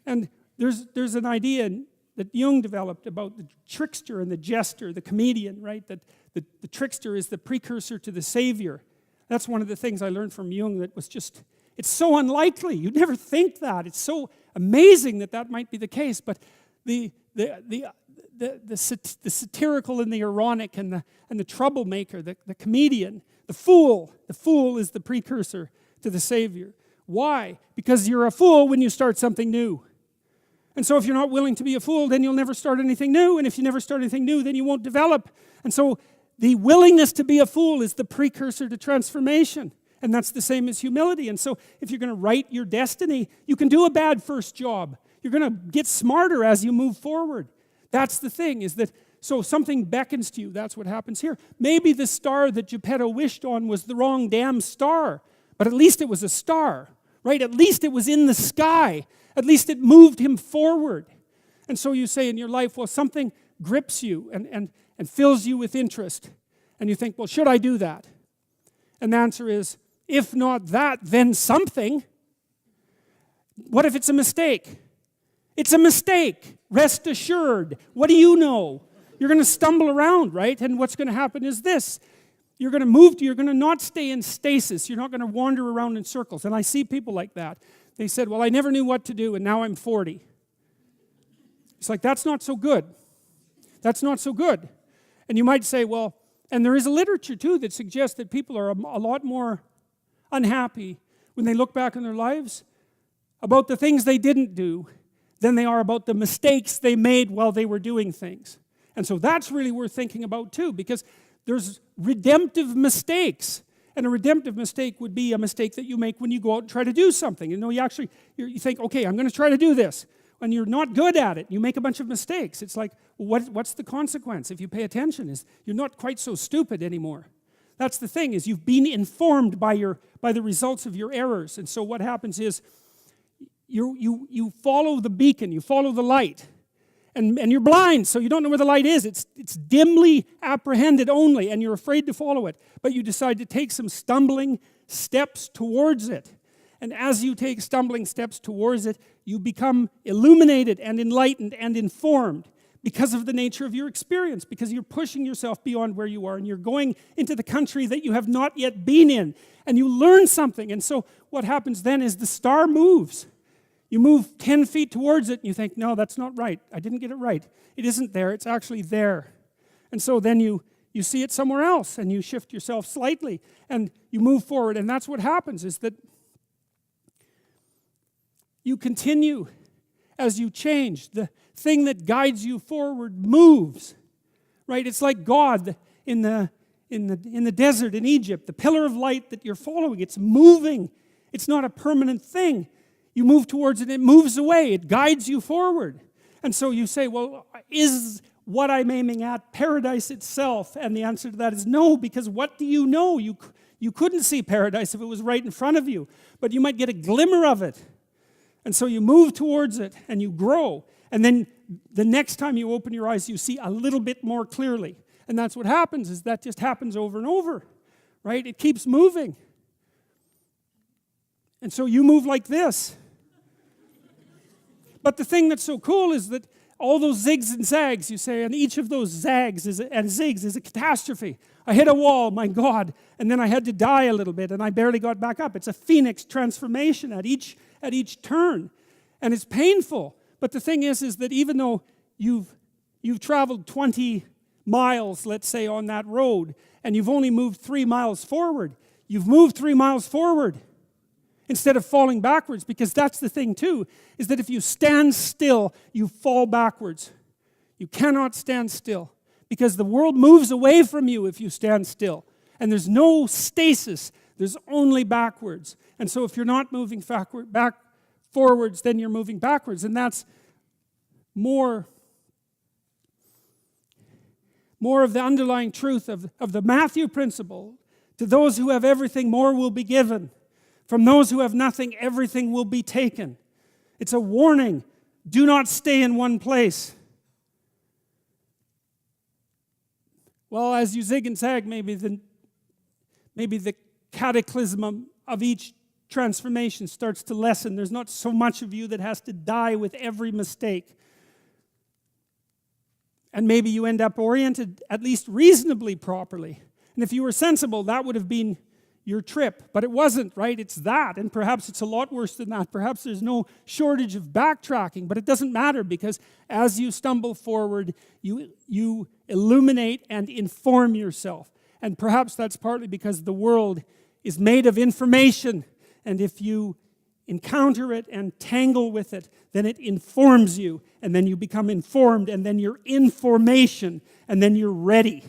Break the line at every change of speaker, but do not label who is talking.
And there's an idea that Jung developed about the trickster and the jester, the comedian, right? That the trickster is the precursor to the savior. That's one of the things I learned from Jung that was just, it's so unlikely. You'd never think that. It's so amazing that might be the case. But the satirical and the ironic and the troublemaker, the comedian, the fool is the precursor to the savior. Why? Because you're a fool when you start something new. And so if you're not willing to be a fool, then you'll never start anything new. And if you never start anything new, then you won't develop. And so the willingness to be a fool is the precursor to transformation. And that's the same as humility. And so if you're going to write your destiny, you can do a bad first job. You're going to get smarter as you move forward. That's the thing, is that, so something beckons to you. That's what happens here. Maybe the star that Geppetto wished on was the wrong damn star. But at least it was a star, right? At least it was in the sky. At least it moved him forward. And so you say in your life, well, something grips you and fills you with interest. And you think, well, should I do that? And the answer is, if not that, then something. What if it's a mistake? It's a mistake. Rest assured. What do you know? You're going to stumble around, right? And what's going to happen is this. You're going to not stay in stasis. You're not going to wander around in circles. And I see people like that. They said, well, I never knew what to do, and now I'm 40. It's like, that's not so good. That's not so good. And you might say, well, and there is a literature, too, that suggests that people are a lot more unhappy when they look back on their lives about the things they didn't do than they are about the mistakes they made while they were doing things. And so that's really worth thinking about, too, because there's redemptive mistakes. And a redemptive mistake would be a mistake that you make when you go out and try to do something. You know, you think, okay, I'm going to try to do this. When you're not good at it, you make a bunch of mistakes. It's like, what's the consequence if you pay attention? Is you're not quite so stupid anymore. That's the thing, is you've been informed by the results of your errors. And so what happens is you follow the beacon, you follow the light. And you're blind, so you don't know where the light is. It's dimly apprehended only, and you're afraid to follow it. But you decide to take some stumbling steps towards it. And as you take stumbling steps towards it, you become illuminated and enlightened and informed because of the nature of your experience, because you're pushing yourself beyond where you are, and you're going into the country that you have not yet been in, and you learn something. And so what happens then is the star moves. You move 10 feet towards it, and you think, no, that's not right. I didn't get it right. It isn't there. It's actually there. And so then you see it somewhere else, and you shift yourself slightly, and you move forward. And that's what happens, is that you continue as you change. The thing that guides you forward moves, right? It's like God in the desert in Egypt, the pillar of light that you're following. It's moving. It's not a permanent thing. You move towards it, it moves away, it guides you forward. And so you say, well, is what I'm aiming at paradise itself? And the answer to that is no, because what do you know? You couldn't see paradise if it was right in front of you, but you might get a glimmer of it. And so you move towards it, and you grow. And then the next time you open your eyes, you see a little bit more clearly. And that's what happens, is that just happens over and over, right? It keeps moving. And so you move like this. But the thing that's so cool is that all those zigs and zags, you say, and each of those zags and zigs is a catastrophe. I hit a wall, my God, and then I had to die a little bit, and I barely got back up. It's a phoenix transformation at each turn, and it's painful. But the thing is that even though you've traveled 20 miles, let's say, on that road, and you've only moved 3 miles forward, you've moved 3 miles forward. Instead of falling backwards, because that's the thing too, is that if you stand still, you fall backwards. You cannot stand still, because the world moves away from you if you stand still. And there's no stasis, there's only backwards. And so if you're not moving forwards, then you're moving backwards. And that's more of the underlying truth of the Matthew principle. To those who have everything, more will be given. From those who have nothing, everything will be taken. It's a warning. Do not stay in one place. Well, as you zig and zag, maybe the cataclysm of each transformation starts to lessen. There's not so much of you that has to die with every mistake. And maybe you end up oriented at least reasonably properly. And if you were sensible, that would have been your trip. But it wasn't, right? It's that. And perhaps it's a lot worse than that. Perhaps there's no shortage of backtracking. But it doesn't matter, because as you stumble forward, you illuminate and inform yourself. And perhaps that's partly because the world is made of information. And if you encounter it and tangle with it, then it informs you. And then you become informed. And then you're in formation. And then you're ready.